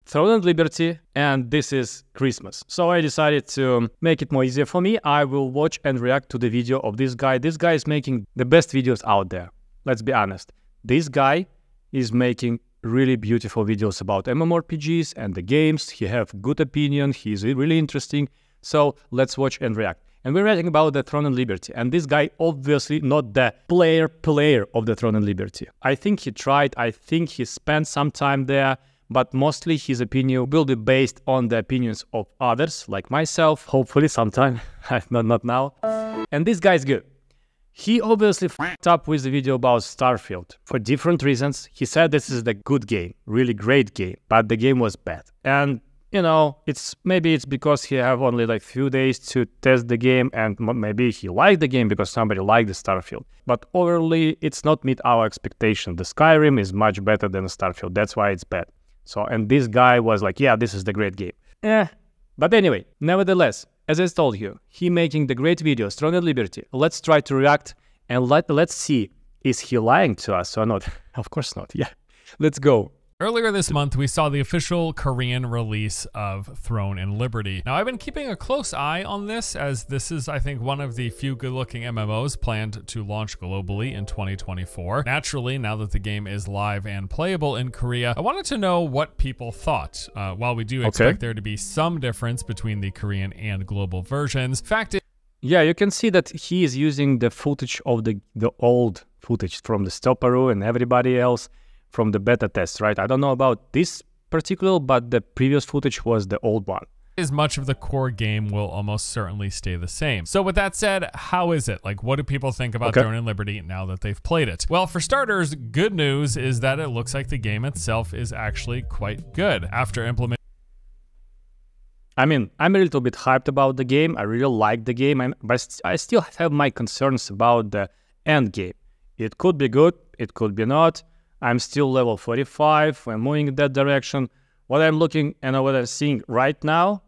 Throne and Liberty, and this is Christmas. So I decided to make it more easier for me. I will watch and react to the video of this guy. This guy is making the best videos out there. Let's be honest. This guy is making really beautiful videos about mmorpgs and the games. He have good opinion. He's really interesting. So let's watch and react. And we're writing about the Throne and Liberty. And this guy obviously not the player of the Throne and Liberty. I think he tried. I think he spent some time there. But mostly his opinion will be based on the opinions of others, like myself, hopefully sometime, not now. And this guy is good. He obviously f***ed up with the video about Starfield. For different reasons, he said this is the good game, really great game, but the game was bad. And, you know, maybe it's because he have only like few days to test the game, and maybe he liked the game because somebody liked the Starfield. But overall, it's not meet our expectation. The Skyrim is much better than Starfield, that's why it's bad. So, and this guy was like, yeah, this is the great game. But anyway, nevertheless, as I told you, he making the great videos, Throne and Liberty. Let's try to react and let's see, is he lying to us or not? Of course not, yeah. Let's go. Earlier this month, we saw the official Korean release of Throne and Liberty. Now, I've been keeping a close eye on this, as this is, I think, one of the few good-looking MMOs planned to launch globally in 2024. Naturally, now that the game is live and playable in Korea, I wanted to know what people thought. While we do expect there to be some difference between the Korean and global versions, yeah, you can see that he is using the footage of the old footage from the Stopperu and everybody else from the beta test, right? I don't know about this particular, but the previous footage was the old one. As much of the core game will almost certainly stay the same. So with that said, how is it? Like, what do people think about Throne and Liberty now that they've played it? Well, for starters, good news is that it looks like the game itself is actually quite good. After implementing, I mean, I'm a little bit hyped about the game. I really like the game, but I still have my concerns about the end game. It could be good, it could be not. I'm still level 45, I'm moving in that direction. What I'm looking and what I'm seeing right now,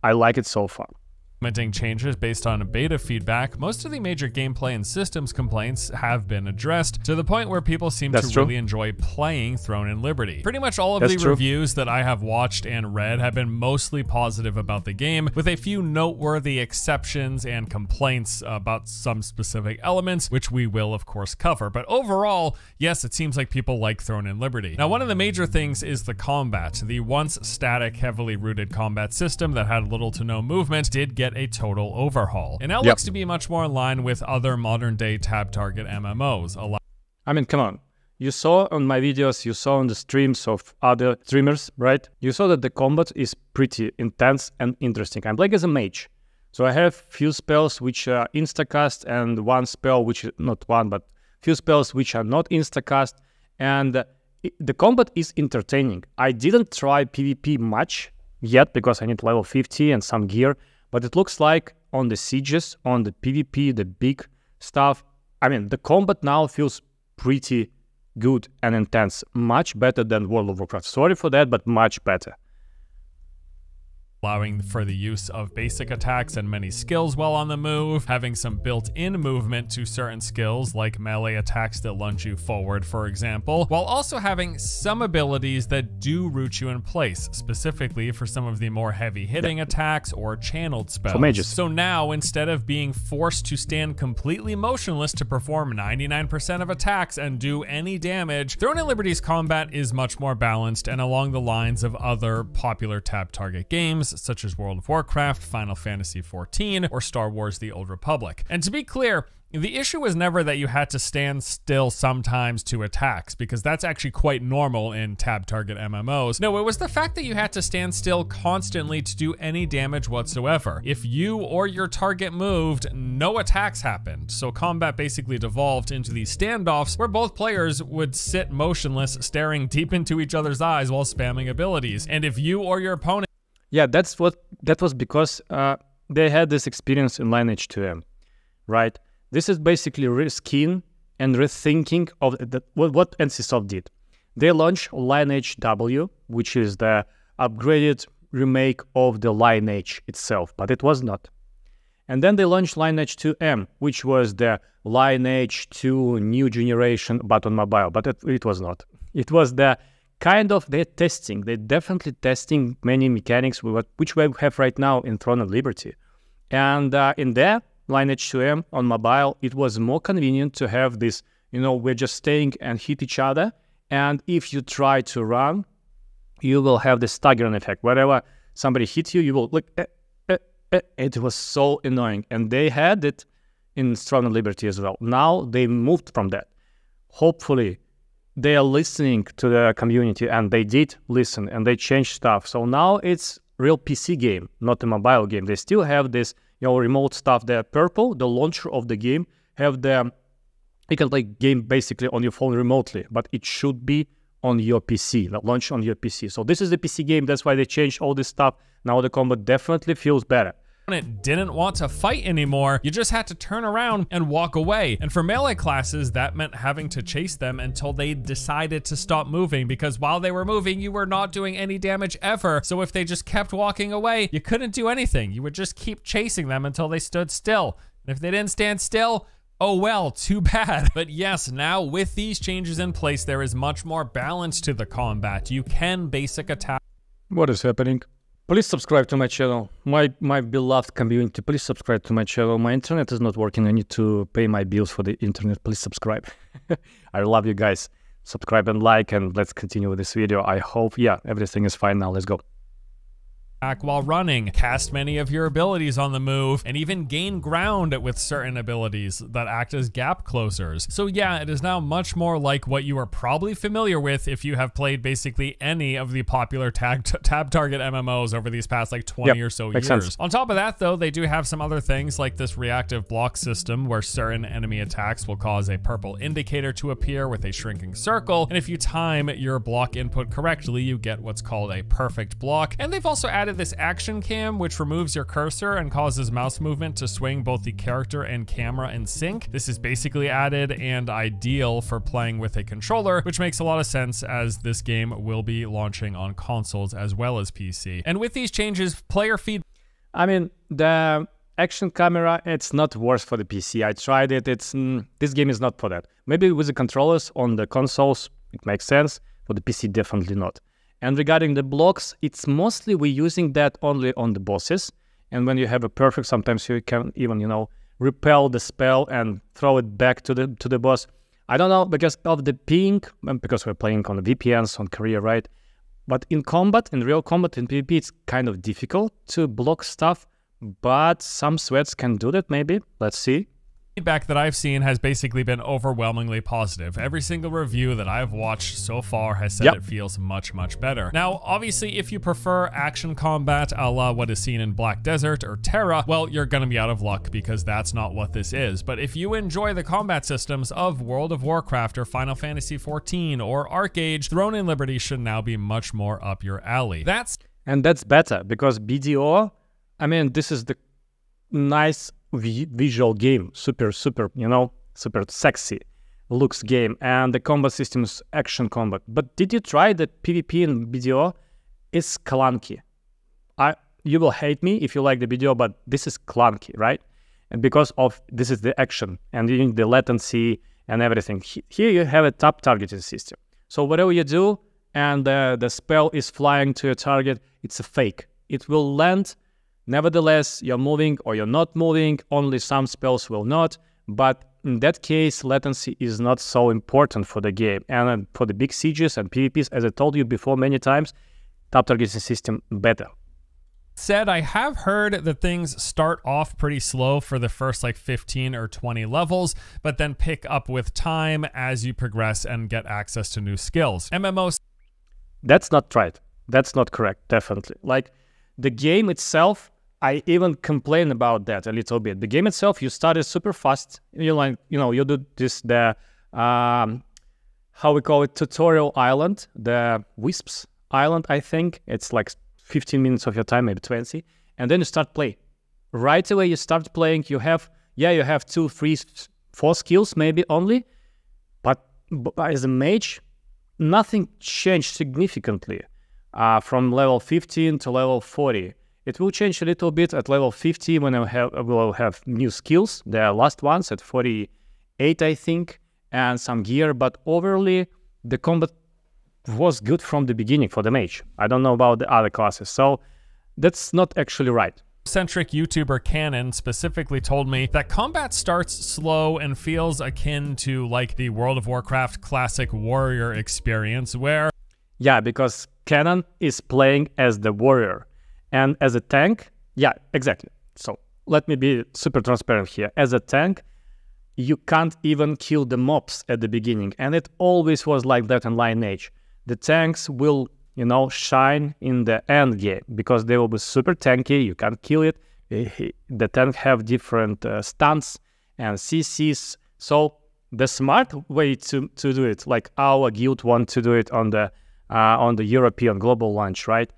I like it so far. Implementing changes based on beta feedback, most of the major gameplay and systems complaints have been addressed to the point where people seem to really enjoy playing Throne and Liberty. Pretty much all of the reviews that I have watched and read have been mostly positive about the game, with a few noteworthy exceptions and complaints about some specific elements, which we will of course cover. But overall, yes, it seems like people like Throne and Liberty. Now, one of the major things is the combat. The once static, heavily rooted combat system that had little to no movement did get a total overhaul, and now looks to be much more in line with other modern day tab target MMOs. I mean, come on, you saw on my videos, you saw on the streams of other streamers, right? You saw that the combat is pretty intense and interesting. I'm playing as a mage, so I have few spells which are instacast and one spell which is not one, but few spells which are not instacast, and the combat is entertaining. I didn't try PvP much yet because I need level 50 and some gear. But it looks like on the sieges, on the PvP, the big stuff, I mean, the combat now feels pretty good and intense. Much better than World of Warcraft. Sorry for that, but much better. Allowing for the use of basic attacks and many skills while on the move, having some built-in movement to certain skills like melee attacks that lunge you forward, for example, while also having some abilities that do root you in place, specifically for some of the more heavy-hitting attacks or channeled spells. So now, instead of being forced to stand completely motionless to perform 99% of attacks and do any damage, Throne and Liberty's combat is much more balanced and along the lines of other popular tab target games, such as World of Warcraft, Final Fantasy XIV, or Star Wars: The Old Republic. And to be clear, the issue was never that you had to stand still sometimes to attacks, because that's actually quite normal in tab target MMOs. No, it was the fact that you had to stand still constantly to do any damage whatsoever. If you or your target moved, no attacks happened. So combat basically devolved into these standoffs where both players would sit motionless, staring deep into each other's eyes while spamming abilities. And if you or your opponent... Yeah, that was because they had this experience in Lineage 2M, right? This is basically reskin and rethinking of what NCSoft did. They launched Lineage W, which is the upgraded remake of the Lineage itself, but it was not. And then they launched Lineage 2M, which was the Lineage 2 new generation, but on mobile, but it was not. It was the they're testing. They're definitely testing many mechanics which we have right now in Throne of Liberty. And in there, Lineage 2M on mobile, it was more convenient to have this, we're just staying and hit each other. And if you try to run, you will have the staggering effect. Wherever somebody hits you, you will look, it was so annoying. And they had it in Throne of Liberty as well. Now they moved from that. Hopefully, they are listening to the community, and they did listen, and they changed stuff. So now it's real PC game, not a mobile game. They still have this, remote stuff. The purple, the launcher of the game, you can play game basically on your phone remotely, but it should be on your PC, launch on your PC. So this is the PC game. That's why they changed all this stuff. Now the combat definitely feels better. It didn't want to fight anymore, you just had to turn around and walk away. And for melee classes, that meant having to chase them until they decided to stop moving, because while they were moving, you were not doing any damage ever. So if they just kept walking away, you couldn't do anything. You would just keep chasing them until they stood still. And if they didn't stand still, oh well, too bad. But yes, now with these changes in place, there is much more balance to the combat. You can basic attack. What is happening? Please subscribe to my channel. My beloved community, please subscribe to my channel. My internet is not working. I need to pay my bills for the internet. Please subscribe. I love you guys. Subscribe and like, and let's continue with this video. I hope, everything is fine now. Let's go. While running, cast many of your abilities on the move, and even gain ground with certain abilities that act as gap closers. So yeah, it is now much more like what you are probably familiar with if you have played basically any of the popular tab target MMOs over these past like 20 or so years. Sense. On top of that though, they do have some other things like this reactive block system where certain enemy attacks will cause a purple indicator to appear with a shrinking circle, and if you time your block input correctly, you get what's called a perfect block. And they've also added this action cam, which removes your cursor and causes mouse movement to swing both the character and camera in sync. This is basically added and ideal for playing with a controller, which makes a lot of sense as this game will be launching on consoles as well as PC. And with these changes, player feedback. I mean, the action camera, it's not worse for the PC. I tried it. This game is not for that. Maybe with the controllers on the consoles, it makes sense. For the PC, definitely not. And regarding the blocks, it's mostly we're using that only on the bosses. And when you have a perfect, sometimes you can even, repel the spell and throw it back to the boss. I don't know, because of the ping, because we're playing on the VPNs, on career, right? But in combat, in real combat, in PvP, it's kind of difficult to block stuff. But some sweats can do that, maybe. Let's see. Feedback that I've seen has basically been overwhelmingly positive. Every single review that I've watched so far has said it feels much, much better. Now, obviously, if you prefer action combat a la what is seen in Black Desert or Terra, well, you're gonna be out of luck because that's not what this is. But if you enjoy the combat systems of World of Warcraft or Final Fantasy XIV or ArcAge, Throne in Liberty should now be much more up your alley. That's better because BDO, I mean, this is the nice visual game, super super sexy looks game, and the combat system is action combat. But did you try the PvP in BDO? It's clunky. You will hate me if you like the BDO, but this is clunky, right? And because of this is the action and you need the latency and everything. Here you have a tab targeting system. So whatever you do and the spell is flying to your target, it's a fake. It will land. Nevertheless, you're moving or you're not moving, only some spells will not, but in that case, latency is not so important for the game. And for the big sieges and PvPs, as I told you before many times, tab targeting system better. Said, I have heard that things start off pretty slow for the first like 15 or 20 levels, but then pick up with time as you progress and get access to new skills. MMOs. That's not right. That's not correct, definitely. Like, the game itself, I even complain about that a little bit. The game itself, you started super fast. You do this, how we call it, tutorial island, the Wisps Island, I think. It's like 15 minutes of your time, maybe 20. And then you start play. Right away, you start playing. You have 2, 3, 4 skills maybe only. But as a mage, nothing changed significantly. From level 15 to level 40. It will change a little bit at level 50 when I will have new skills, the last ones at 48, I think, and some gear, but overall, the combat was good from the beginning for the mage. I don't know about the other classes, so that's not actually right. Centric YouTuber Canon specifically told me that combat starts slow and feels akin to like the World of Warcraft classic warrior experience where... Yeah, because Canon is playing as the warrior and as a tank. Yeah, exactly. So let me be super transparent here. As a tank, you can't even kill the mobs at the beginning, and it always was like that in Lineage. The tanks will, you know, shine in the end game because they will be super tanky. You can't kill it. The tank have different stunts and CCs. So the smart way to do it, like our guild want to do it on the European global launch, right?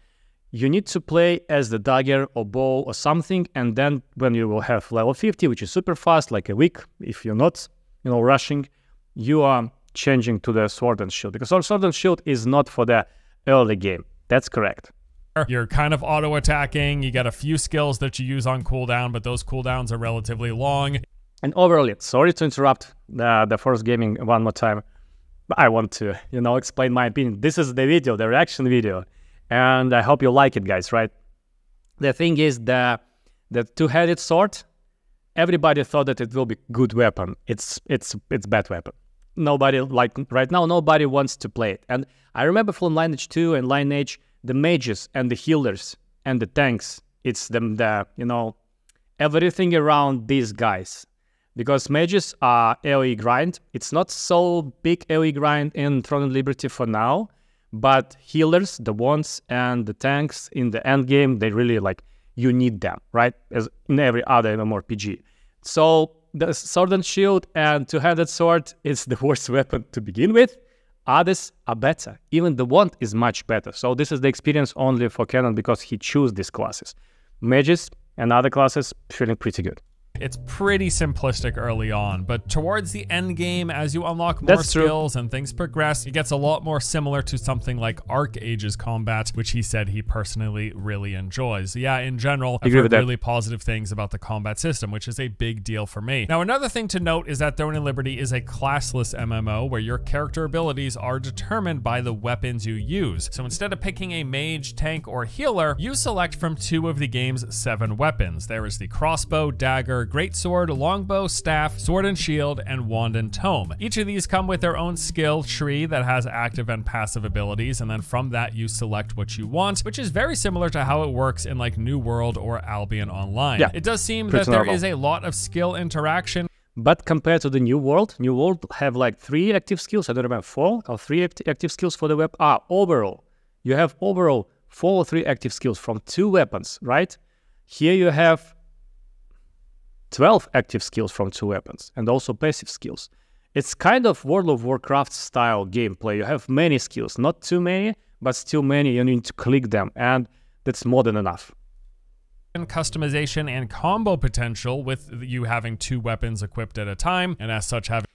You need to play as the dagger or bow or something, and then when you will have level 50, which is super fast, like a week, if you're not, you know, rushing, you are changing to the sword and shield, because sword and shield is not for the early game. That's correct. You're kind of auto-attacking, you got a few skills that you use on cooldown, but those cooldowns are relatively long. And overall, sorry to interrupt the first gaming one more time, but I want to, you know, explain my opinion. This is the video, the reaction video, and I hope you like it, guys, right? The thing is, the two-headed sword, everybody thought that it will be good weapon. It's bad weapon. Nobody, like right now, nobody wants to play it. And I remember from Lineage 2 and Lineage, the mages and the healers and the tanks, it's the you know, everything around these guys. Because mages are AoE grind. It's not so big AoE grind in Throne and Liberty for now, but healers, the ones and the tanks in the end game, they really like, you need them, right? As in every other mmorpg. So the sword and shield and two-handed sword is the worst weapon to begin with. Others are better. Even the wand is much better. So this is the experience only for Canon because he chose these classes. Mages and other classes feeling pretty good. It's pretty simplistic early on, but towards the end game, as you unlock more skills and things progress, it gets a lot more similar to something like Arc Age's combat, which he said he personally really enjoys. Yeah, in general, I've heard really positive things about the combat system, which is a big deal for me. Now, another thing to note is that Throne and Liberty is a classless MMO where your character abilities are determined by the weapons you use. So instead of picking a mage, tank, or healer, you select from 2 of the game's 7 weapons. There is the crossbow, dagger, greatsword, longbow, staff, sword and shield, and wand and tome. Each of these come with their own skill tree that has active and passive abilities, and then from that you select what you want, which is very similar to how it works in like New World or Albion Online. Yeah, it does seem that there is a lot of skill interaction. But compared to the New World have like 3 active skills, I don't remember, 4 or 3 active skills for the weapon. Overall. You have overall 4 or 3 active skills from 2 weapons, right? Here you have 12 active skills from 2 weapons, and also passive skills. It's kind of World of Warcraft style gameplay. You have many skills, not too many, but still many. You need to click them, and that's more than enough. Customization and combo potential with you having 2 weapons equipped at a time, and as such having...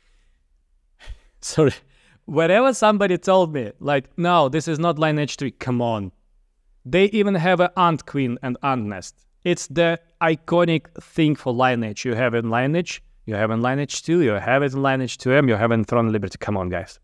Sorry. Whenever somebody told me, like, no, this is not Lineage 3, come on. They even have an Ant Queen and Ant Nest. It's the iconic thing for Lineage. You have it in Lineage, you have it in Lineage 2, you have it in Lineage 2M, you have it in Throne and Liberty. Come on, guys.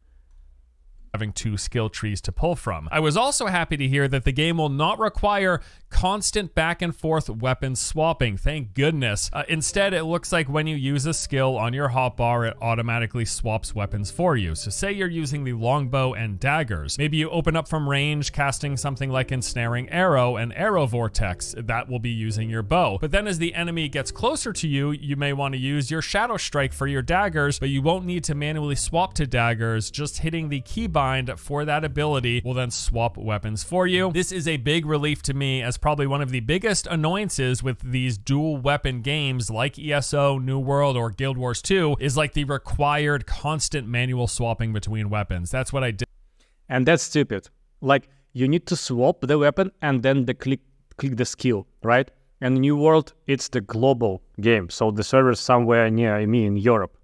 Having 2 skill trees to pull from. I was also happy to hear that the game will not require constant back and forth weapon swapping, thank goodness. Instead, it looks like when you use a skill on your hotbar, it automatically swaps weapons for you. So say you're using the longbow and daggers. Maybe you open up from range, casting something like Ensnaring Arrow and Arrow Vortex. That will be using your bow. But then as the enemy gets closer to you, you may want to use your Shadow Strike for your daggers, but you won't need to manually swap to daggers. Just hitting the keybind for that ability will then swap weapons for you. This is a big relief to me, as probably one of the biggest annoyances with these dual weapon games like ESO, New World, or Guild Wars 2 is like the required constant manual swapping between weapons. That's what I did. And that's stupid. Like, you need to swap the weapon and then click the skill, right? And New World, it's the global game, so the server's somewhere near me in Europe.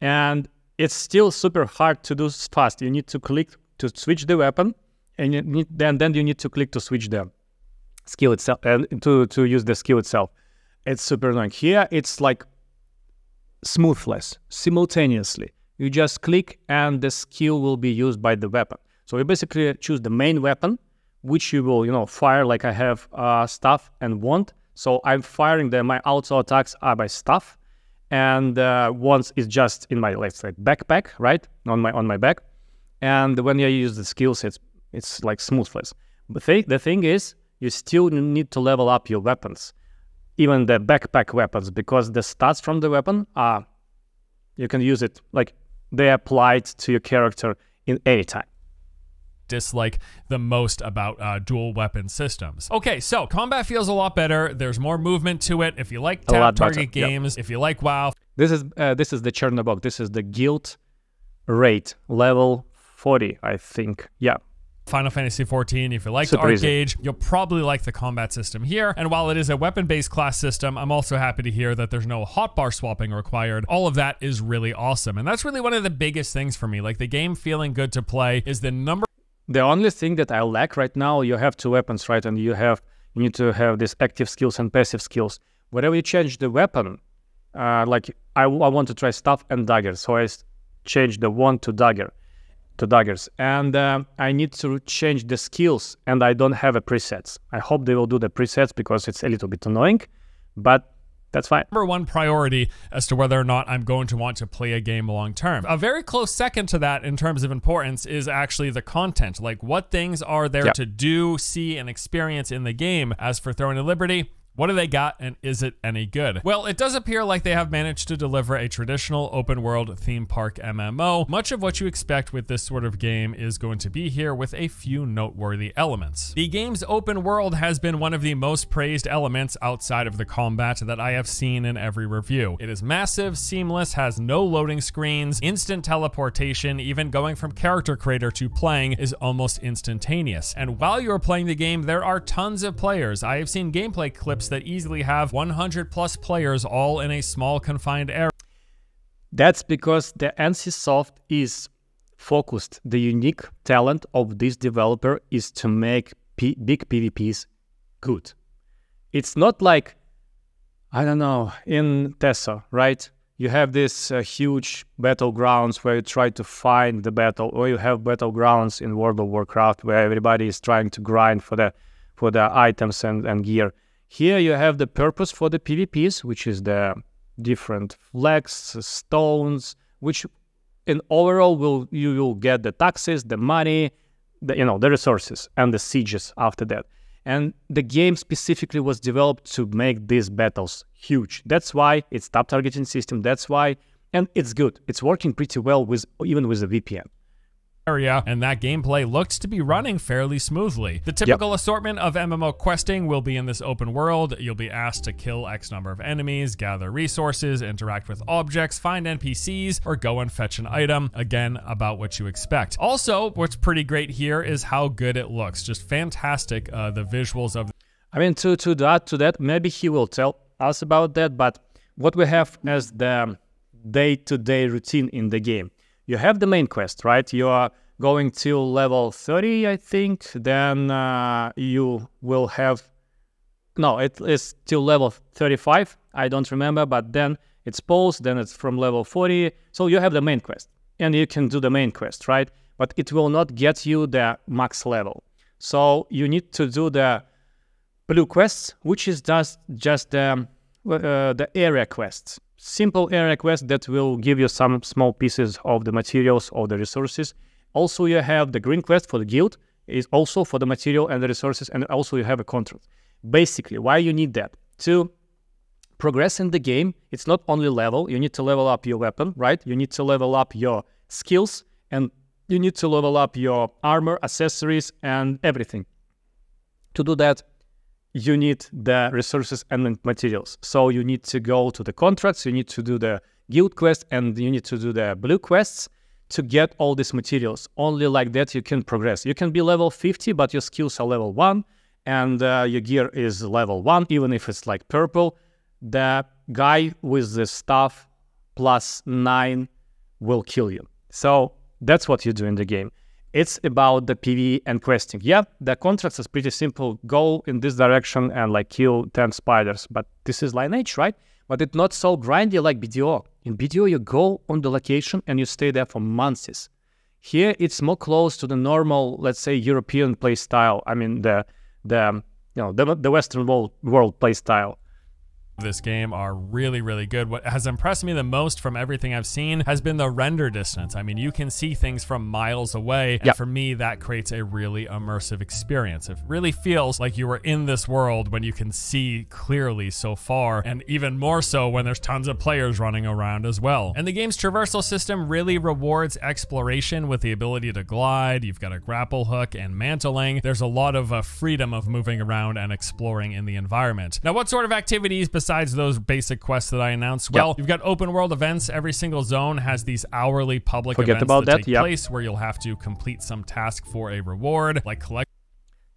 And it's still super hard to do fast. You need to click to switch the weapon, and then you need to click to switch the skill itself, and to use the skill itself. It's super annoying. Here, it's like smoothless, simultaneously. You just click, and the skill will be used by the weapon. So you basically choose the main weapon, which you will, fire like I have staff and wand. So I'm firing my auto attacks are by staff, and wands is just in my, let's say, backpack, right, on my back. And when you use the skills, it's like smoothless. But the thing is, you still need to level up your weapons, even the backpack weapons, because the stats from the weapon are, you can use it, like they applied to your character in any time. Dislike the most about dual weapon systems. Okay, so combat feels a lot better. There's more movement to it. If you like tap target games, if you like WoW. This is the Chernobog. This is the guild rate, level 40, I think. Yeah. Final Fantasy XIV, if you like the Arcade, you'll probably like the combat system here. And while it is a weapon-based class system, I'm also happy to hear that there's no hotbar swapping required. All of that is really awesome. And that's really one of the biggest things for me. Like, the game feeling good to play is the number. The only thing that I lack right now, you have two weapons, right? And you need to have this active skills and passive skills. Whenever you change the weapon, like I want to try staff and daggers, so I change the wand to daggers, and I need to change the skills, and I don't have a presets. I hope they will do the presets because it's a little bit annoying, but that's fine. Number one priority as to whether or not I'm going to want to play a game long term. A very close second to that in terms of importance is actually the content. Like, what things are there to do, see, and experience in the game. As for Throne of Liberty, what do they got, and is it any good? Well, it does appear like they have managed to deliver a traditional open world theme park MMO. Much of what you expect with this sort of game is going to be here, with a few noteworthy elements. The game's open world has been one of the most praised elements outside of the combat that I have seen in every review. It is massive, seamless, has no loading screens, instant teleportation, even going from character creator to playing is almost instantaneous. And while you're playing the game, there are tons of players. I have seen gameplay clips that easily have 100 plus players all in a small confined area. That's because the NCSoft is focused. The unique talent of this developer is to make big PvPs good. It's not like, I don't know, in Tesso, right? You have this huge battlegrounds where you try to find the battle, or you have battlegrounds in World of Warcraft where everybody is trying to grind for the items and gear. Here you have the purpose for the PvPs, which is the different flags, stones, which in overall you will get the taxes, the money, the resources, and the sieges after that. And the game specifically was developed to make these battles huge. That's why it's tap targeting system. That's why, and it's good. It's working pretty well even with a VPN. And that gameplay looks to be running fairly smoothly. The typical assortment of MMO questing will be in this open world. You'll be asked to kill X number of enemies, gather resources, interact with objects, find NPCs, or go and fetch an item. Again, about what you expect. Also, what's pretty great here is how good it looks. Just fantastic, the visuals of. I mean, to that, maybe he will tell us about that, but what we have as the day-to-day routine in the game. You have the main quest, right? You are going till level 30, I think. Then you will have... No, it is till level 35. I don't remember, but then it's paused. Then it's from level 40. So you have the main quest. And you can do the main quest, right? But it will not get you the max level. So you need to do the blue quests, which is just the area quests. Simple area quest that will give you some small pieces of the materials or the resources. Also, you have the green quest for the guild, is also for the material and the resources, and also you have a contract. Basically, why you need that? To progress in the game, it's not only level, you need to level up your weapon, right? You need to level up your skills, and you need to level up your armor, accessories, and everything. To do that, you need the resources and materials. So you need to go to the contracts, you need to do the guild quest, and you need to do the blue quests to get all these materials. Only like that you can progress. You can be level 50, but your skills are level 1, and your gear is level 1, even if it's like purple. The guy with the staff plus 9 will kill you. So that's what you do in the game. It's about the PvE and questing. Yeah, the contracts is pretty simple. Go in this direction and like kill 10 spiders. But this is Lineage, right? But it's not so grindy like BDO. In BDO, you go on the location and you stay there for months. Here it's more close to the normal, let's say, European play style. I mean the Western world play style. This game are really, really good. What has impressed me the most from everything I've seen has been the render distance. I mean, you can see things from miles away, and for me, that creates a really immersive experience. It really feels like you are in this world when you can see clearly so far, and even more so when there's tons of players running around as well. And the game's traversal system really rewards exploration with the ability to glide. You've got a grapple hook and mantling. There's a lot of freedom of moving around and exploring in the environment. Now, what sort of activities besides those basic quests that I announced? Well, you've got open world events. Every single zone has these hourly public events that take place where you'll have to complete some task for a reward, like collect.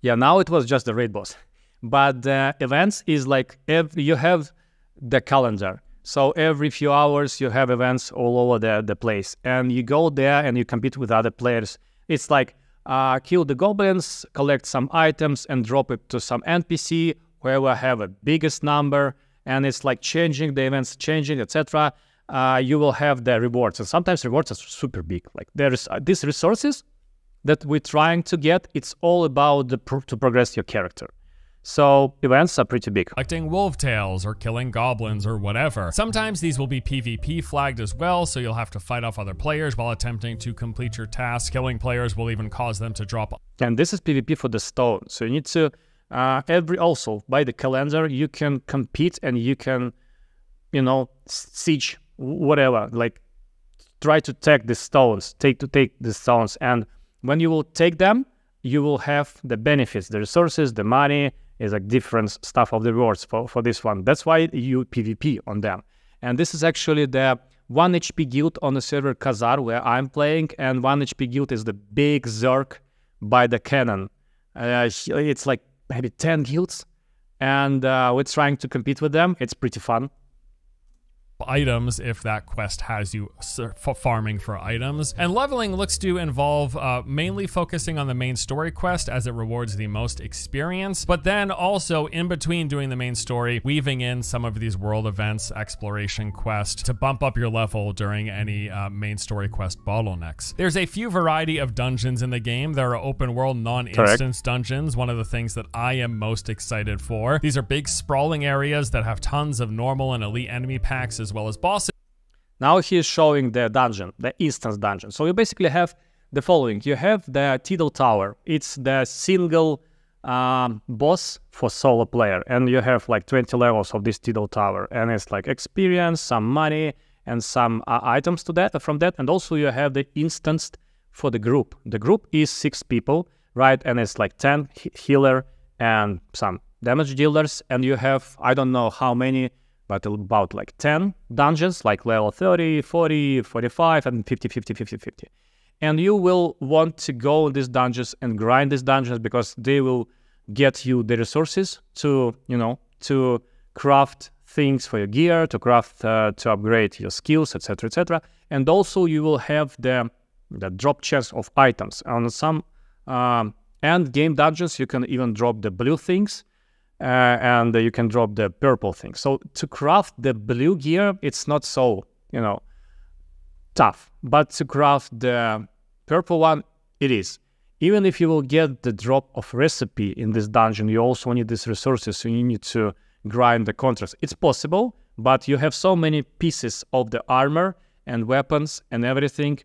Yeah, now it was just the raid boss. But the events is like you have the calendar. So every few hours you have events all over the place. And you go there and you compete with other players. It's like kill the goblins, collect some items and drop it to some NPC, whoever have a biggest number. And it's like changing, the events changing, etc. You will have the rewards, and sometimes rewards are super big. Like there's these resources that we're trying to get. It's all about to progress your character. So events are pretty big. Collecting wolf tails or killing goblins or whatever. Sometimes these will be PvP flagged as well, so you'll have to fight off other players while attempting to complete your task. Killing players will even cause them to drop. And this is PvP for the stone. So you need to also by the calendar you can compete and you can, siege whatever, like try to take the stones, take the stones, and when you will take them, you will have the benefits, the resources, the money is like different stuff of the rewards for this one. That's why you PvP on them. And this is actually the 1 HP guild on the server Khazar where I'm playing, and 1 HP guild is the big Zerg by the cannon. It's like maybe 10 guilds, and we're trying to compete with them. It's pretty fun. Items if that quest has you farming for items. And leveling looks to involve mainly focusing on the main story quest as it rewards the most experience, but then also in between doing the main story, weaving in some of these world events, exploration quest to bump up your level during any main story quest bottlenecks. There's a few variety of dungeons in the game. There are open world non-instance dungeons, one of the things that I am most excited for. These are big sprawling areas that have tons of normal and elite enemy packs as well as bosses. Now he's showing the dungeon, the instance dungeon. So you basically have the following. You have the Tidal Tower. It's the single boss for solo player. And you have like 20 levels of this Tidal Tower. And it's like experience, some money, and some items from that. And also you have the instanced for the group. The group is 6 people, right? And it's like 10 healer and some damage dealers. And you have, I don't know how many, but about like 10 dungeons, like level 30, 40, 45, and 50, 50, 50, 50. And you will want to go in these dungeons and grind these dungeons because they will get you the resources to, to craft things for your gear, to craft, to upgrade your skills, etc., etc. And also you will have the drop chance of items. On some end game dungeons, you can even drop the blue things. And you can drop the purple thing. So to craft the blue gear, it's not so, tough. But to craft the purple one, it is. Even if you will get the drop of recipe in this dungeon, you also need these resources, so you need to grind the contrast. It's possible, but you have so many pieces of the armor and weapons and everything.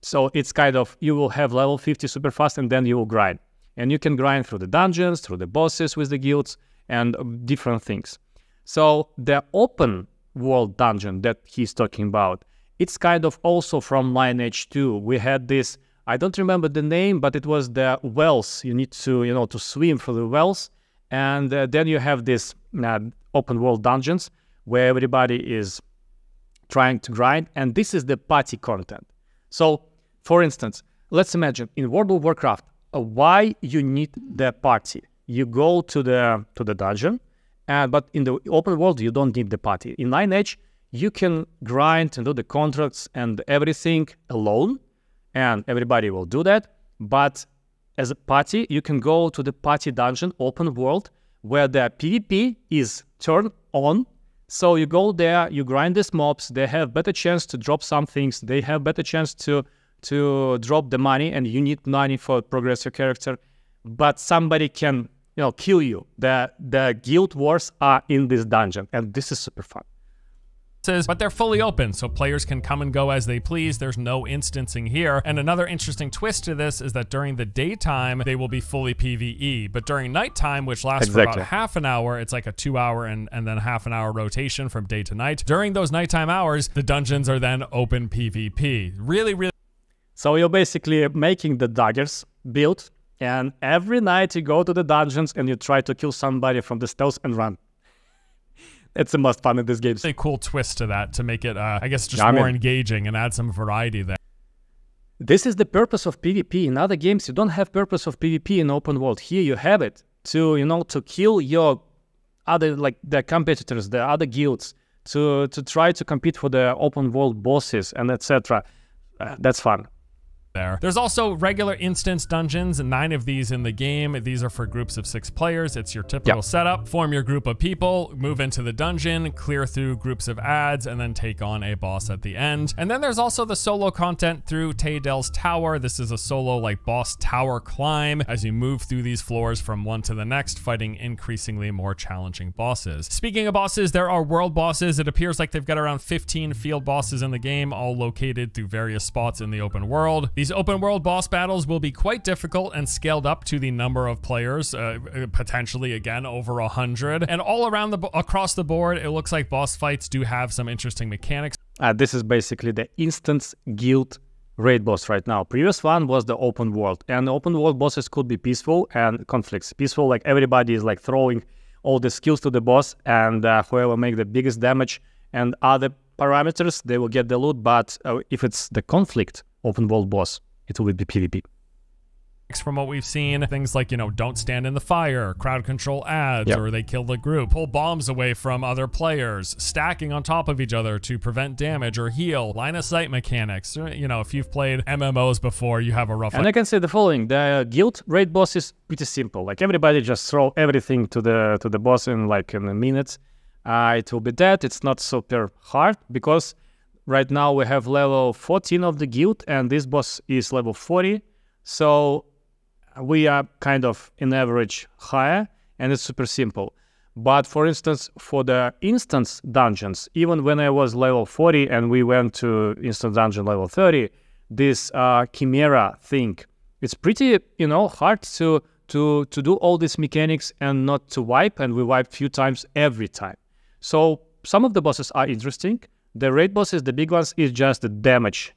So it's kind of, you will have level 50 super fast and then you will grind. And you can grind through the dungeons, through the bosses with the guilds, and different things. So the open world dungeon that he's talking about, it's kind of also from Lineage 2. We had this, I don't remember the name, but it was the wells. You need to, to swim through the wells. And then you have this open world dungeons where everybody is trying to grind. And this is the party content. So, for instance, let's imagine in World of Warcraft, why you need the party. You go to the dungeon, but in the open world, you don't need the party. In Lineage, you can grind and do the contracts and everything alone, and everybody will do that. But as a party, you can go to the party dungeon, open world, where the PvP is turned on. So you go there, you grind these mobs, they have better chance to drop some things, they have better chance to to drop the money, and you need money for progress your character, but somebody can, kill you. The guild wars are in this dungeon, and this is super fun. But they're fully open, so players can come and go as they please. There's no instancing here. And another interesting twist to this is that during the daytime, they will be fully PvE. But during nighttime, which lasts for about half an hour, it's like a 2-hour and then half an hour rotation from day to night. During those nighttime hours, the dungeons are then open PvP. Really. So you're basically making the daggers build, and every night you go to the dungeons and you try to kill somebody from the stealth and run. It's the most fun in this game. It's a cool twist to that to make it, I guess, just more engaging and add some variety there. This is the purpose of PvP. In other games, you don't have purpose of PvP in open world. Here you have it to kill your other, like the competitors, the other guilds, to try to compete for the open world bosses and etc. That's fun. There's also regular instance dungeons, 9 of these in the game. These are for groups of 6 players. It's your typical setup. Form your group of people, move into the dungeon, clear through groups of ads, and then take on a boss at the end. And then there's also the solo content through Taydel's Tower. This is a solo boss tower climb as you move through these floors from one to the next, fighting increasingly more challenging bosses. Speaking of bosses, there are world bosses. It appears like they've got around 15 field bosses in the game, all located through various spots in the open world. These open world boss battles will be quite difficult and scaled up to the number of players, potentially again over 100. And all around across the board, it looks like boss fights do have some interesting mechanics. This is basically the instance guild raid boss right now. Previous one was the open world, and the open world bosses could be peaceful and conflicts. Peaceful, like everybody is like throwing all the skills to the boss, and whoever make the biggest damage and other parameters, they will get the loot. But if it's the conflict open world boss, it will be PvP. From what we've seen, things like, don't stand in the fire, crowd control ads, or they kill the group, pull bombs away from other players, stacking on top of each other to prevent damage or heal, line of sight mechanics. If you've played MMOs before, you have a rough... And I can say the following: the guild raid boss is pretty simple. Like everybody just throw everything to the boss in a minute. It will be dead. It's not super hard because right now we have level 14 of the guild, and this boss is level 40. So we are kind of in average higher, and it's super simple. But for instance, for the instance dungeons, even when I was level 40 and we went to instance dungeon level 30, this chimera thing, it's pretty, hard to do all these mechanics and not to wipe, and we wipe few times every time. So some of the bosses are interesting. The raid bosses, the big ones, is just the damage,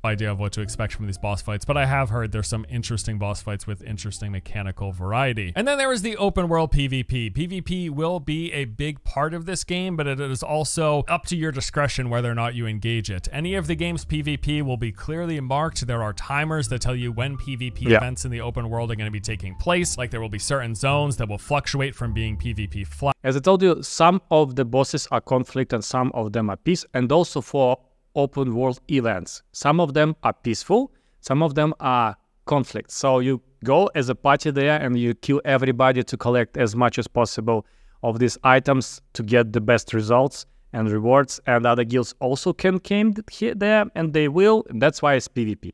idea of what to expect from these boss fights, but I have heard there's some interesting boss fights with interesting mechanical variety. And then there is the open world PvP. PvP will be a big part of this game, but it is also up to your discretion whether or not you engage it. Any of the game's PvP will be clearly marked. There are timers that tell you when PvP events in the open world are going to be taking place. Like there will be certain zones that will fluctuate from being PvP flat. As I told you, some of the bosses are conflict and some of them are peace, and also for open world events. Some of them are peaceful, some of them are conflict. So you go as a party there and you kill everybody to collect as much as possible of these items to get the best results and rewards. And other guilds also can come there, and they will. And that's why it's PvP.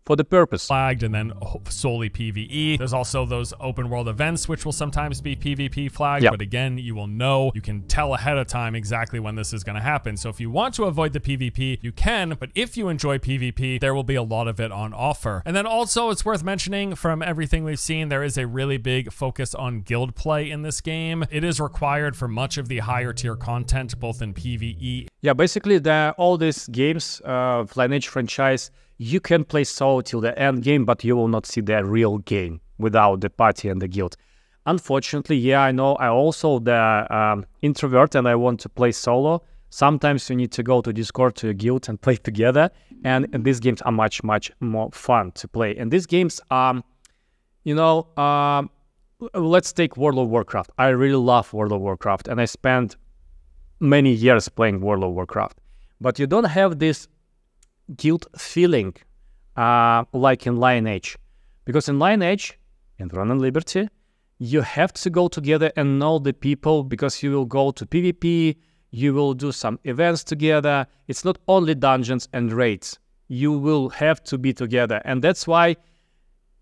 For the purpose. Flagged and then solely PvE. There's also those open world events, which will sometimes be PvP flagged, but again, you will know, you can tell ahead of time exactly when this is going to happen. So if you want to avoid the PvP, you can, but if you enjoy PvP, there will be a lot of it on offer. And then also, it's worth mentioning, from everything we've seen, there is a really big focus on guild play in this game. It is required for much of the higher tier content, both in PvE. Yeah, basically, all these games, Lineage franchise, you can play solo till the end game, but you will not see the real game without the party and the guild. Unfortunately, yeah, I know I also the introvert and I want to play solo. Sometimes you need to go to Discord to a guild and play together, and these games are much more fun to play. And these games are, let's take World of Warcraft. I really love World of Warcraft, and I spent many years playing World of Warcraft. But you don't have this guild feeling like in Lineage, because in Lineage, in Throne and Liberty, you have to go together and know the people, because you will go to PvP, you will do some events together. It's not only dungeons and raids. you will have to be together. And that's why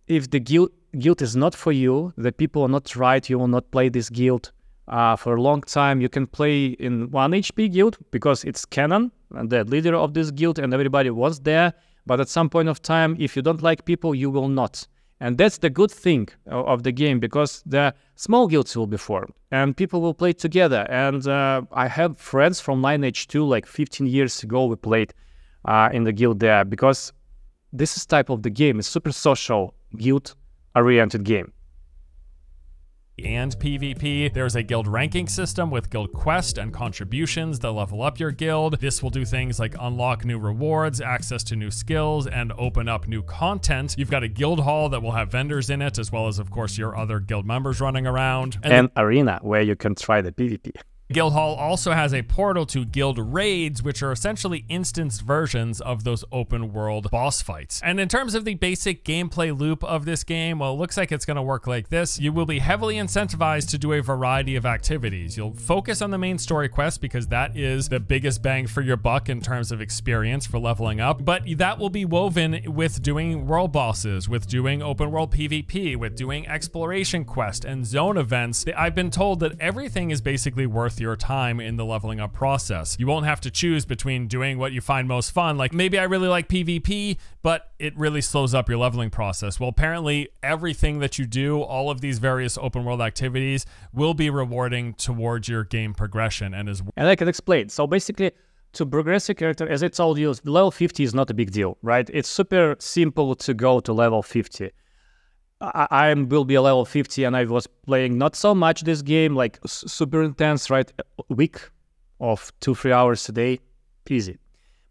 if the guild is not for you, the people are not right, you will not play this guild for a long time. You can play in 1 HP guild because it's canon and the leader of this guild and everybody was there. But at some point of time, if you don't like people, you will not. And that's the good thing of the game, because the small guilds will be formed and people will play together. And I have friends from Lineage 2, like 15 years ago, we played in the guild there, because this is type of the game. It's super social, guild-oriented game. And PvP. There's a guild ranking system with guild quest and contributions that level up your guild. This will do things like unlock new rewards, access to new skills, and open up new content. You've got a guild hall that will have vendors in it, as well as, of course, your other guild members running around. And arena, where you can try the PvP. Guild Hall also has a portal to guild raids, which are essentially instanced versions of those open world boss fights. And in terms of the basic gameplay loop of this game, well, it looks like it's going to work like this. You will be heavily incentivized to do a variety of activities. You'll focus on the main story quest because that is the biggest bang for your buck in terms of experience for leveling up, but that will be woven with doing world bosses, with doing open world PvP, with doing exploration quest and zone events. I've been told that everything is basically worth your time in the leveling up process. You won't have to choose between doing what you find most fun, like maybe I really like PvP, but it really slows up your leveling process. Well, apparently everything that you do, all of these various open world activities, will be rewarding towards your game progression. And I can explain. So basically, to progress your character, as I told you, level 50 is not a big deal, right? It's super simple to go to level 50. I will be a level 50 and I was playing not so much this game, like super intense, right? A week of 2-3 hours a day, easy.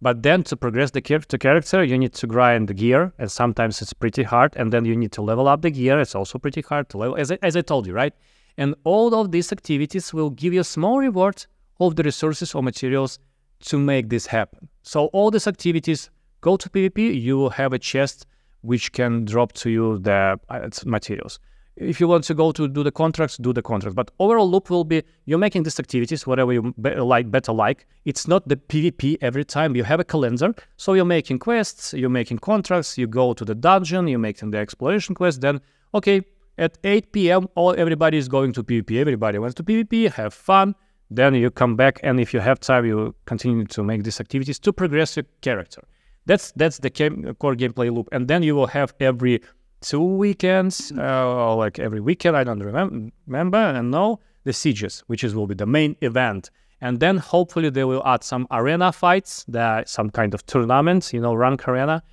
But then to progress the character, you need to grind the gear, and sometimes it's pretty hard. And then you need to level up the gear. It's also pretty hard to level, as I told you, right? And all of these activities will give you a small reward of the resources or materials to make this happen. So all these activities, go to PvP, you will have a chest which can drop to you the materials. If you want to go to do the contracts, do the contracts. But overall loop will be, you're making these activities, whatever you better like. It's not the PvP every time. You have a calendar, so you're making quests, you're making contracts, you go to the dungeon, you're making the exploration quest, then, okay, at 8 p.m., everybody is going to PvP. Everybody wants to PvP, have fun. Then you come back, and if you have time, you continue to make these activities to progress your character. That's the core gameplay loop. And then you will have every 2 weekends, or like every weekend, I don't remember, and no, the sieges, which will be the main event. And then hopefully they will add some arena fights, some kind of tournaments, rank arena,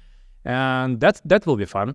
and that will be fun.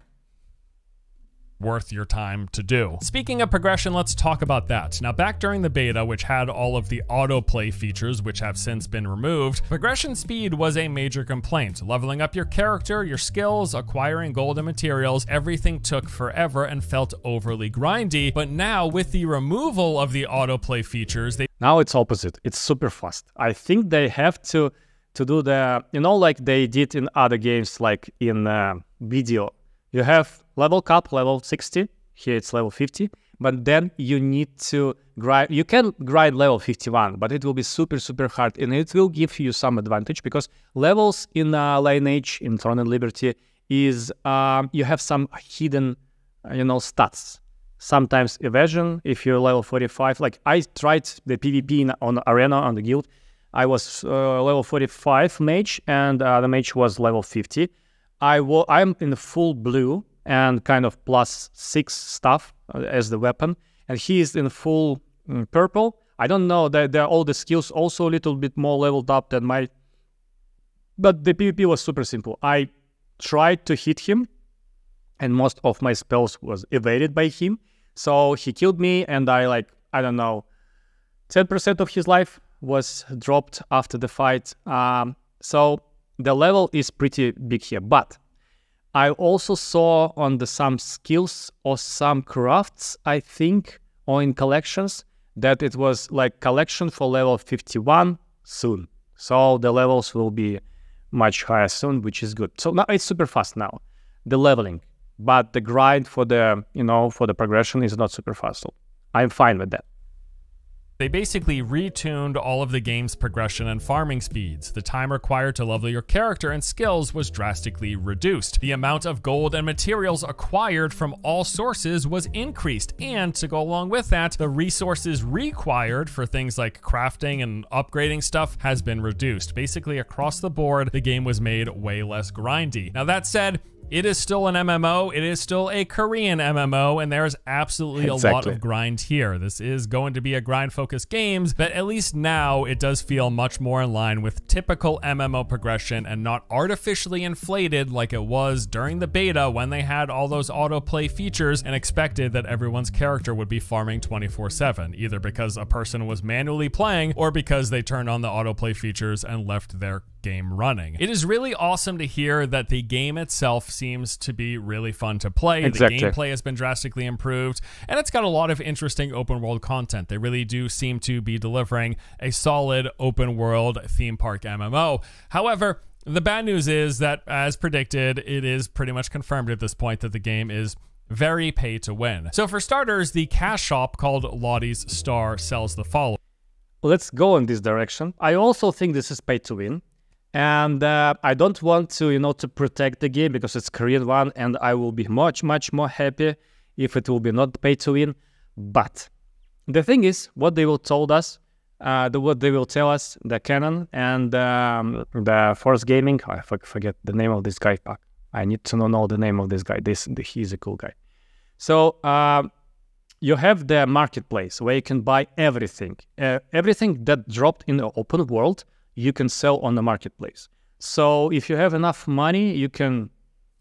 Worth your time to do. Speaking of progression, let's talk about that. Now, back during the beta, which had all of the autoplay features, which have since been removed, progression speed was a major complaint. Leveling up your character, your skills, acquiring gold and materials, everything took forever and felt overly grindy. But now, with the removal of the autoplay features, now it's opposite. It's super fast. I think they have to do the, like they did in other games, like in video. You have level cap, level 60. Here it's level 50. But then you need to grind. You can grind level 51, but it will be super, super hard. And it will give you some advantage because levels in Lineage, in Throne and Liberty, is you have some hidden, stats. Sometimes evasion, if you're level 45. Like I tried the PvP on Arena, on the guild. I was level 45 mage, and the mage was level 50. I'm in full blue and kind of +6 stuff as the weapon, and he is in full purple. I don't know that all the skills also a little bit more leveled up than my, but the PvP was super simple. I tried to hit him, and most of my spells was evaded by him. So he killed me, and I don't know, 10% of his life was dropped after the fight. So the level is pretty big here, but I also saw on some skills or some crafts, I think, or in collections, that it was like collection for level 51 soon. So the levels will be much higher soon, which is good. So now it's super fast now, the leveling, but the grind for the, for the progression is not super fast. So I'm fine with that. They basically retuned all of the game's progression and farming speeds. The time required to level your character and skills was drastically reduced. The amount of gold and materials acquired from all sources was increased, and to go along with that, the resources required for things like crafting and upgrading stuff has been reduced. Basically, across the board, the game was made way less grindy. Now that said, it is still an MMO, it is still a Korean MMO, and there's absolutely a lot of grind here. This is going to be a grind-focused game, but at least now it does feel much more in line with typical MMO progression and not artificially inflated like it was during the beta when they had all those autoplay features and expected that everyone's character would be farming 24/7, either because a person was manually playing or because they turned on the autoplay features and left their game running. It is really awesome to hear that the game itself seems to be really fun to play. Exactly. The gameplay has been drastically improved, and it's got a lot of interesting open world content. They really do seem to be delivering a solid open world theme park MMO. However, the bad news is that, as predicted, it is pretty much confirmed at this point that the game is very pay to win. So for starters, the cash shop called Lottie's Star sells the following. Let's go in this direction. I also think this is pay to win. And I don't want to, to protect the game because it's Korean one, and I will be much more happy if it will be not pay to win. But the thing is, what they will told us, what they will tell us, the Canon and the Force Gaming. I forget the name of this guy. I need to know the name of this guy. He's a cool guy. So you have the marketplace where you can buy everything, everything that dropped in the open world. You can sell on the marketplace. So if you have enough money, you can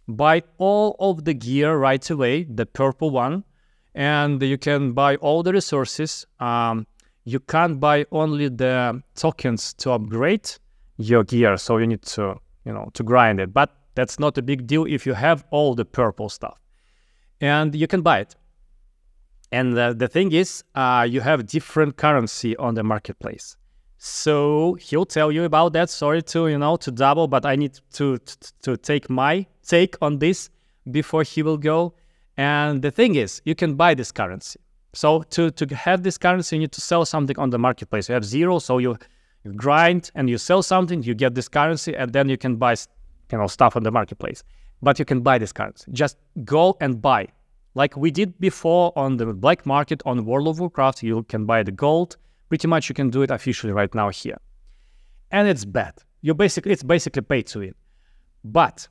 buy all of the gear right away, the purple one, and you can buy all the resources. You can't buy only the tokens to upgrade your gear, so you need to, to grind it. But that's not a big deal if you have all the purple stuff. And you can buy it. And the thing is, you have different currency on the marketplace. So he'll tell you about that. Sorry to, to double, but I need to take my take on this before he will go. And the thing is, you can buy this currency. So to have this currency, you need to sell something on the marketplace. You have 0, so you grind and you sell something, you get this currency, and then you can buy, stuff on the marketplace. But you can buy this currency. Just go and buy. Like we did before on the black market on World of Warcraft, you can buy the gold. Pretty much you can do it officially right now here. And it's bad. It's basically pay to win. But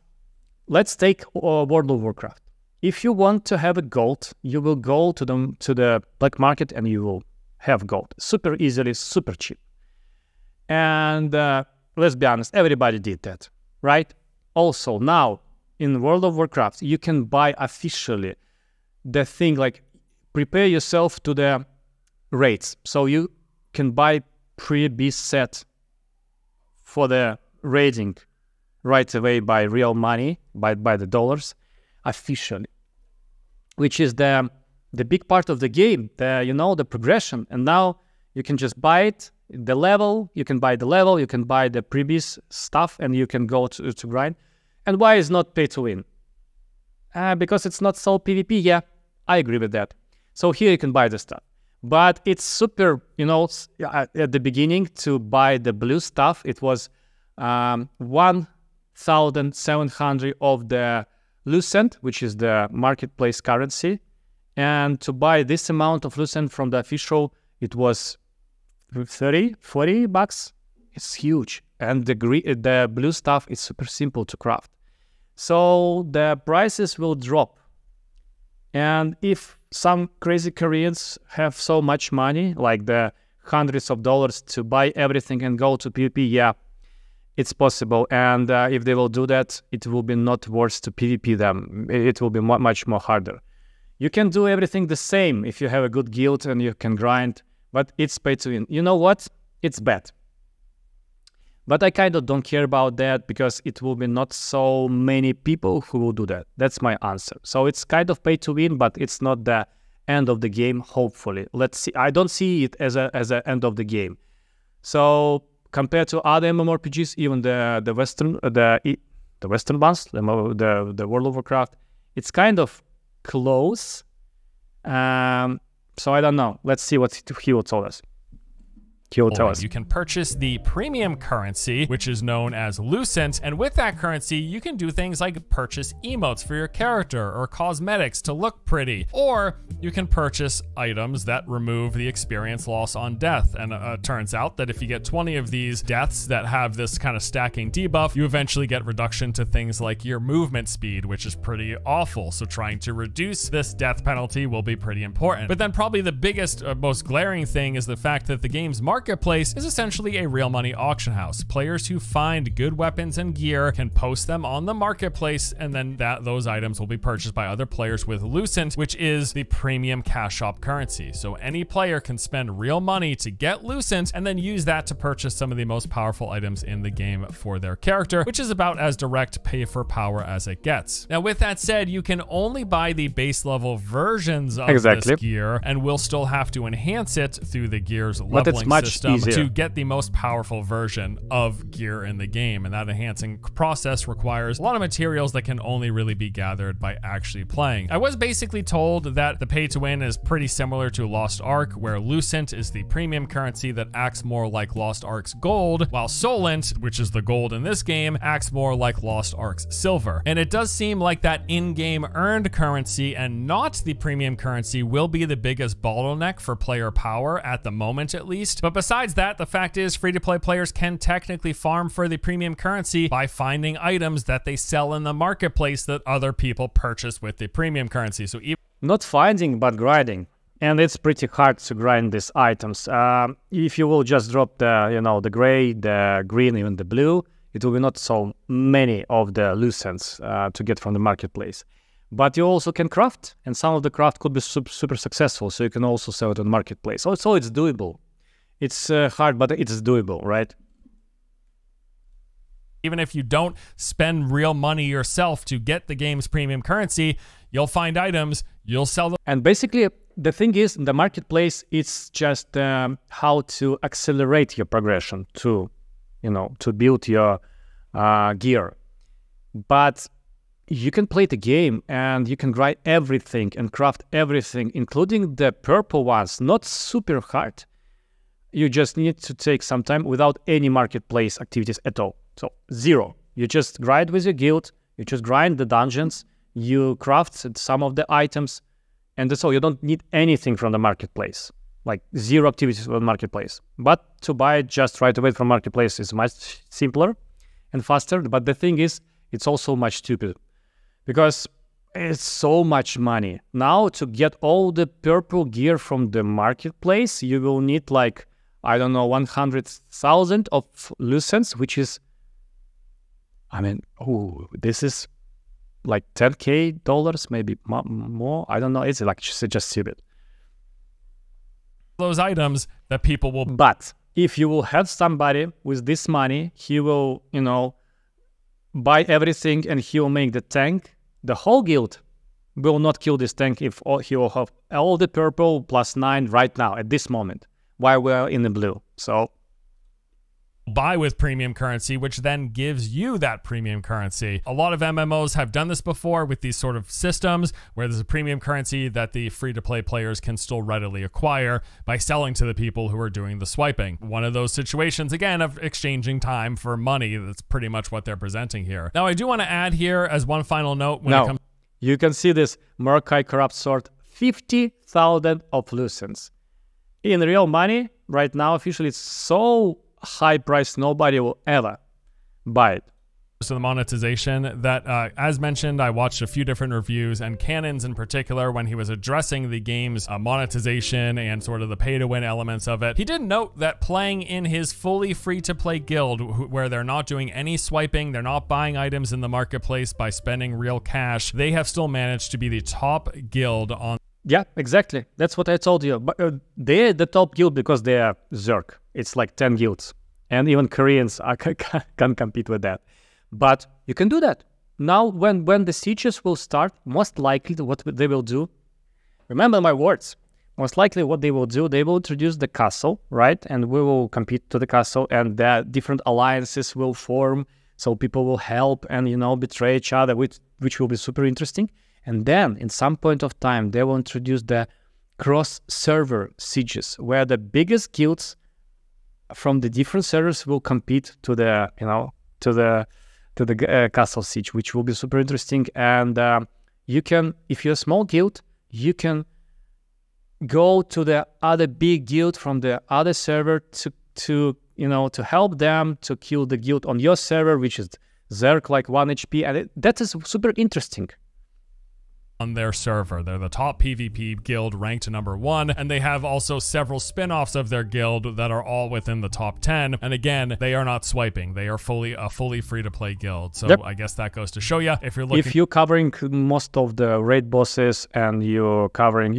let's take World of Warcraft. If you want to have a gold, you will go to the black market and you will have gold. Super easily, super cheap. And let's be honest, everybody did that, right? Also, now in World of Warcraft, you can buy officially the thing, like prepare yourself to the raids. So you can buy pre-beast set for the raiding right away by real money, by the dollars, officially, which is the big part of the game, the progression. And now you can just buy it, the level, you can buy the pre-beast stuff, and you can go to grind. And why is not pay to win? Because it's not so PvP, yeah, I agree with that. So here you can buy the stuff. But it's super, at the beginning to buy the blue stuff, it was 1,700 of the Lucent, which is the marketplace currency. And to buy this amount of Lucent from the official, it was 30, 40 bucks. It's huge. And the blue stuff is super simple to craft. So the prices will drop. And if some crazy Koreans have so much money, like the hundreds of dollars to buy everything and go to PvP, yeah, it's possible. And if they will do that, it will be not worth to PvP them. It will be much more harder. You can do everything the same if you have a good guild and you can grind, but it's pay to win. You know what? It's bad. But I kind of don't care about that because it will be not so many people who will do that. That's my answer. So it's kind of pay to win, but it's not the end of the game, hopefully. Let's see. I don't see it as a end of the game. So compared to other MMORPGs, even the Western ones, the World of Warcraft, it's kind of close. So I don't know. Let's see what he will tell us. Kyo, tell us. You can purchase the premium currency, which is known as Lucent, and with that currency, you can do things like purchase emotes for your character or cosmetics to look pretty, or you can purchase items that remove the experience loss on death. And turns out that if you get 20 of these deaths that have this kind of stacking debuff, you eventually get reduction to things like your movement speed, which is pretty awful. So trying to reduce this death penalty will be pretty important. But then probably the biggest, most glaring thing is the fact that the game's marketplace is essentially a real money auction house. Players who find good weapons and gear can post them on the marketplace, and then those items will be purchased by other players with Lucent, which is the premium cash shop currency. So any player can spend real money to get Lucent and then use that to purchase some of the most powerful items in the game for their character, which is about as direct pay for power as it gets. Now, with that said, you can only buy the base level versions of this gear, and will still have to enhance it through the gear's leveling system to get the most powerful version of gear in the game. And that enhancing process requires a lot of materials that can only really be gathered by actually playing. I was basically told that the pay to win is pretty similar to Lost Ark, where Lucent is the premium currency that acts more like Lost Ark's gold, while Solent, which is the gold in this game, acts more like Lost Ark's silver. And it does seem like that in-game earned currency and not the premium currency will be the biggest bottleneck for player power at the moment, at least. But besides that, the fact is free-to-play players can technically farm for the premium currency by finding items that they sell in the marketplace that other people purchase with the premium currency. So not finding, but grinding. And it's pretty hard to grind these items. If you will just drop the, the gray, the green, even the blue, it will be not so many of the Lucents to get from the marketplace. But you also can craft, and some of the craft could be super successful, so you can also sell it on the marketplace. So it's doable. It's hard, but it's doable, right? Even if you don't spend real money yourself to get the game's premium currency, you'll find items, you'll sell them. And basically, the thing is, in the marketplace, it's just how to accelerate your progression to build your gear. But you can play the game and you can grind everything and craft everything, including the purple ones, not super hard. You just need to take some time without any marketplace activities at all. So zero. You just grind with your guild, you just grind the dungeons, you craft some of the items, and that's all. You don't need anything from the marketplace, like zero activities on the marketplace. But to buy it just right away from marketplace is much simpler and faster. But the thing is, it's also much stupid because it's so much money. Now to get all the purple gear from the marketplace, you will need like, I don't know, 100,000 of Lucents, which is, this is like $10K, maybe more. I don't know. It's like just stupid. Those items that people will. But if you will have somebody with this money, he will, buy everything and he will make the tank. The whole guild will not kill this tank if he will have all the purple +9 right now at this moment while we're in the blue. So buy with premium currency, which then gives you that premium currency. A lot of MMOs have done this before with these sort of systems where there's a premium currency that the free-to-play players can still readily acquire by selling to the people who are doing the swiping. One of those situations, again, of exchanging time for money. That's pretty much what they're presenting here. Now, I do want to add here as one final note when it comes. You can see this Murkai Corrupt Sword, 50,000 of Lucents. In real money, right now, officially, it's so high price, nobody will ever buy it. So the monetization that, as mentioned, I watched a few different reviews, and Cannons in particular, when he was addressing the game's monetization and sort of the pay-to-win elements of it, he did note that playing in his fully free-to-play guild, where they're not doing any swiping, they're not buying items in the marketplace by spending real cash, they have still managed to be the top guild on. Yeah, exactly. That's what I told you. But they're the top guild because they are Zerg. It's like 10 guilds. And even Koreans can compete with that. But you can do that. Now, when the sieges will start, most likely what they will do, remember my words, most likely what they will do, they will introduce the castle, right? And we will compete to the castle, and the different alliances will form. So people will help and, betray each other, which will be super interesting. And then, in some point of time, they will introduce the cross-server sieges, where the biggest guilds from the different servers will compete to the, you know, to the castle siege, which will be super interesting. And you can, if you're a small guild, you can go to the other big guild from the other server to you know, to help them to kill the guild on your server, which is Zerg like 1 HP, and that is super interesting. On their server, they're the top PvP guild, ranked #1, and they have also several spin-offs of their guild that are all within the top 10. And again, they are not swiping; they are a fully free-to-play guild. So yep. I guess that goes to show you if you're looking. If you're covering most of the raid bosses and you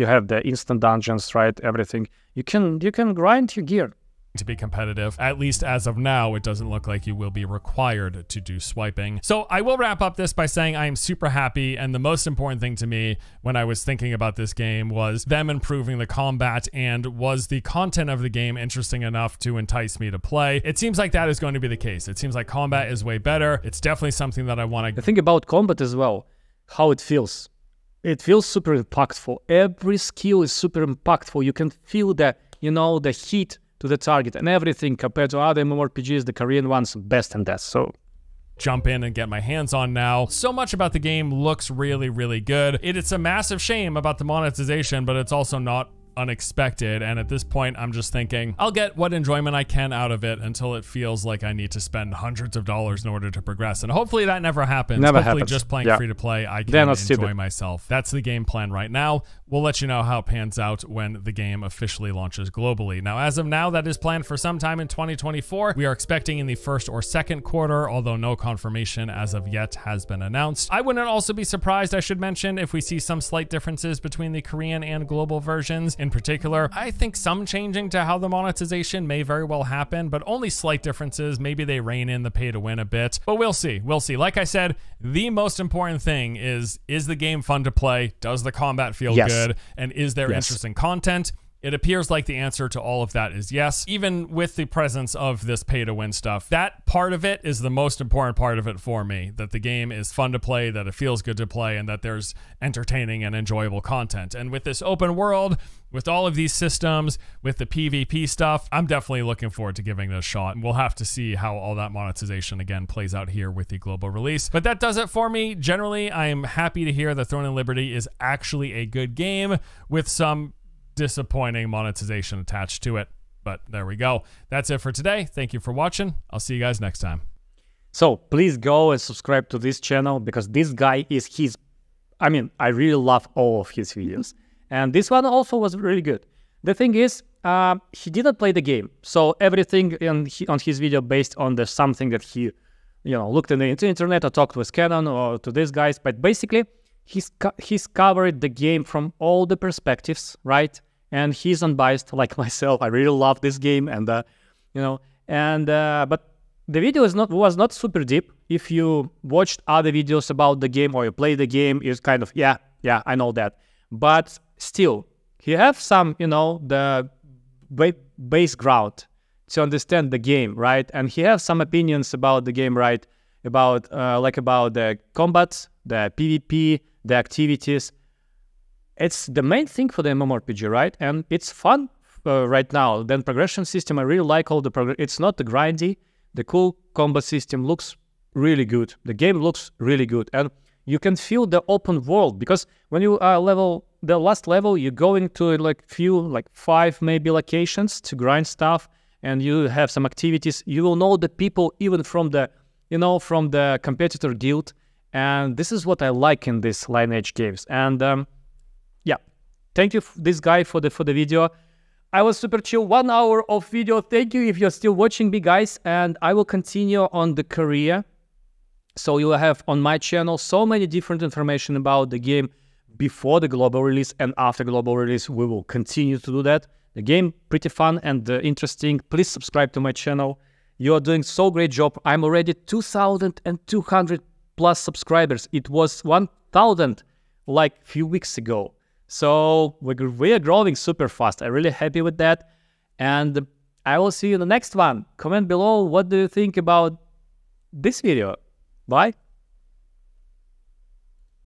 have the instant dungeons, right? Everything you can grind your gear. To be competitive, at least as of now, it doesn't look like you will be required to do swiping. So I will wrap up this by saying I am super happy, and the most important thing to me when I was thinking about this game was them improving the combat, and was the content of the game interesting enough to entice me to play. It seems like that is going to be the case. It seems like combat is way better. It's definitely something that I want to... The thing about combat as well, how it feels. It feels super impactful. Every skill is super impactful. You can feel the, you know, the heat to the target and everything. Compared to other mmorpgs, the Korean ones best in that. So jump in and get my hands on now. So much about the game looks really, really good. It's a massive shame about the monetization, but it's also not unexpected, and at this point I'm just thinking I'll get what enjoyment I can out of it until it feels like I need to spend hundreds of dollars in order to progress, and hopefully that never happens. Hopefully just playing free to play I can enjoy myself. That's the game plan right now. We'll let you know how it pans out when the game officially launches globally. Now, as of now, that is planned for sometime in 2024. We are expecting in the first or second quarter, although no confirmation as of yet has been announced. I wouldn't also be surprised, I should mention, if we see some slight differences between the Korean and global versions. In particular, I think some changing to how the monetization may very well happen, but only slight differences. Maybe they rein in the pay to win a bit, but we'll see. We'll see. Like I said, the most important thing is the game fun to play? Does the combat feel good? And is there interesting content? It appears like the answer to all of that is yes, even with the presence of this pay-to-win stuff. That part of it is the most important part of it for me, that the game is fun to play, that it feels good to play, and that there's entertaining and enjoyable content. And with this open world, with all of these systems, with the PvP stuff, I'm definitely looking forward to giving it a shot. And we'll have to see how all that monetization, again, plays out here with the global release. But that does it for me. Generally, I am happy to hear that Throne and Liberty is actually a good game with some disappointing monetization attached to it, but there we go. That's it for today. Thank you for watching. I'll see you guys next time. So please go and subscribe to this channel, because this guy is I really love all of his videos, and this one also was really good. The thing is, he didn't play the game, so everything on his video based on the something that he, you know, looked in the internet or talked with Canon or to these guys, but basically he's covered the game from all the perspectives, right? And he's unbiased like myself. I really love this game, and but the video was not super deep. If you watched other videos about the game or you played the game, it's kind of yeah, I know that. But still, he have some, you know, the base ground to understand the game, right? And he has some opinions about the game, right? About about the combat, the PvP, the activities. It's the main thing for the mmorpg, right? And it's fun right now. Then progression system, I really like all the progress. It's not the grindy. The cool combat system looks really good. The game looks really good, and you can feel the open world, because when you the last level, you go into like 5 maybe locations to grind stuff, and you have some activities. You will know the people even from the, you know, from the competitor guild. And this is what I like in these Lineage games. And yeah, thank you this guy for the video. I was super chill, 1 hour of video. Thank you if you're still watching me, guys. And I will continue on the Korea. So you will have on my channel so many different information about the game before the global release and after global release. We will continue to do that. The game pretty fun and interesting. Please subscribe to my channel. You are doing so great job. I'm already 2,200 plus subscribers. It was 1,000 like a few weeks ago. So we are growing super fast. I'm really happy with that. And I will see you in the next one. Comment below what do you think about this video. Bye.